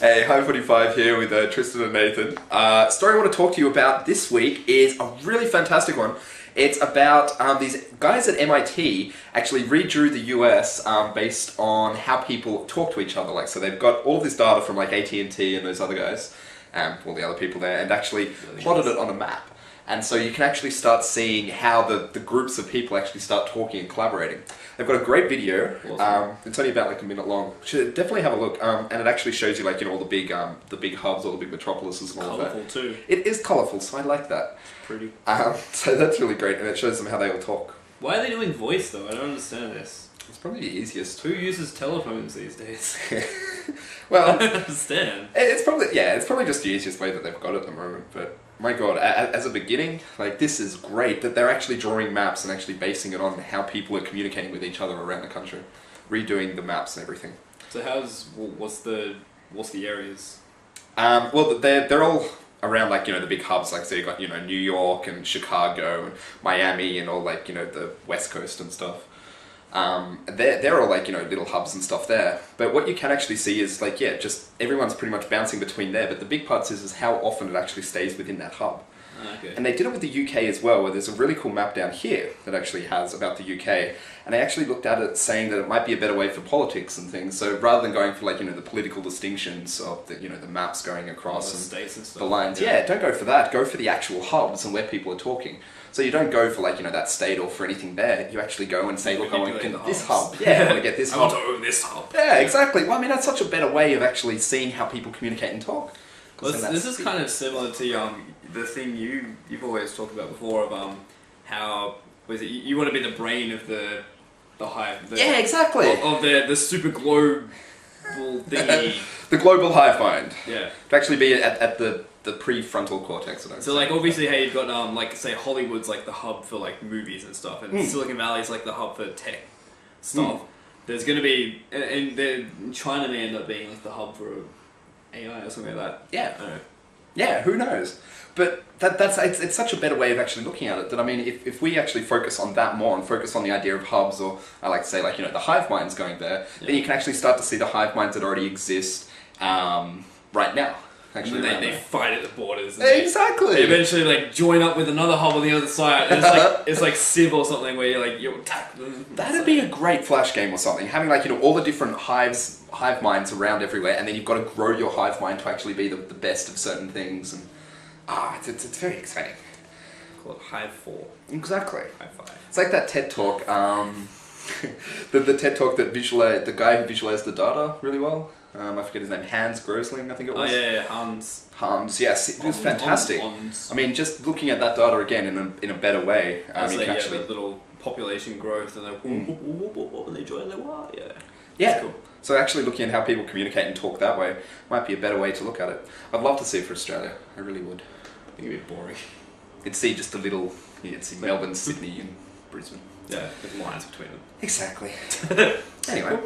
Hey, High 45 here with Tristan and Nathan. Story I want to talk to you about this week is a really fantastic one. It's about these guys at MIT actually redrew the US based on how people talk to each other. So they've got all this data from like AT&T and those other guys, all the other people there, and actually plotted it on a map. And so you can actually start seeing how the groups of people actually start talking and collaborating. They've got a great video. Awesome. It's only about like a minute long. You should definitely have a look. And it actually shows you all the big hubs, all the big metropolises and all of that. Colourful too. It is colourful, so I like that. Pretty. So that's really great, and it shows them how they all talk. Why are they doing voice though? I don't understand this. It's probably the easiest. Who uses telephones these days? Well, I don't understand. It's probably just the easiest way that they've got at the moment. But my God, as a beginning, this is great that they're actually drawing maps and actually basing it on how people are communicating with each other around the country, redoing the maps and everything. So what's the areas? Well, they're all around the big hubs. So you got New York and Chicago and Miami and all the West Coast and stuff. They're all little hubs and stuff there. But what you can actually see is just everyone's pretty much bouncing between there. But the big part is how often it actually stays within that hub. Okay. And they did it with the UK as well, where there's a really cool map down here that actually has about the UK. And they actually looked at it saying that it might be a better way for politics and things. So rather than going for the political distinctions of the the maps going across the states and stuff. The lines, yeah, don't go for that. Go for the actual hubs and where people are talking. So you don't go for that state or for anything there. You actually go and say, look, I want to get this hub. Yeah, I want to get this hub. I want to own this hub. Yeah, exactly. Well, I mean, that's such a better way of actually seeing how people communicate and talk. Well, this is kind of similar to the thing you've always talked about before of how you want to be the brain of the hive. Yeah, exactly. Of the super global thingy. The global hive mind. Yeah. To actually be at the prefrontal cortex. So obviously, hey, you've got say Hollywood's the hub for movies and stuff, and Silicon Valley's the hub for tech stuff. There's gonna be, and China may end up being the hub for AI or something like that. Yeah. I don't know. Yeah, who knows? But it's such a better way of actually looking at it that, I mean, if we actually focus on that more and focus on the idea of hubs, or I like to say the hive minds going there, then you can actually start to see the hive minds that already exist right now. Actually, they fight at the borders. And exactly. They eventually join up with another hub on the other side. And it's like Civ or something where you attack them. That'd be a great flash game or something. Having all the different hive minds around everywhere, and then you've got to grow your hive mind to actually be the best of certain things. And it's very exciting. Call it Hive 4. Exactly. Hive 5. It's like that TED talk. The TED talk that the guy who visualized the data really well. I forget his name. Rosling, I think it was. Oh yeah, Hans. Hans, yes, it was fantastic. I mean, just looking at that data again in a better way. You can actually the little population growth and when they join, Yeah. Cool. So actually looking at how people communicate and talk that way might be a better way to look at it. I'd love to see it for Australia. I really would. I think it'd be boring. You'd see just a little. You'd see Melbourne, Sydney, and Brisbane. Yeah, with lines between them. Exactly. Anyway.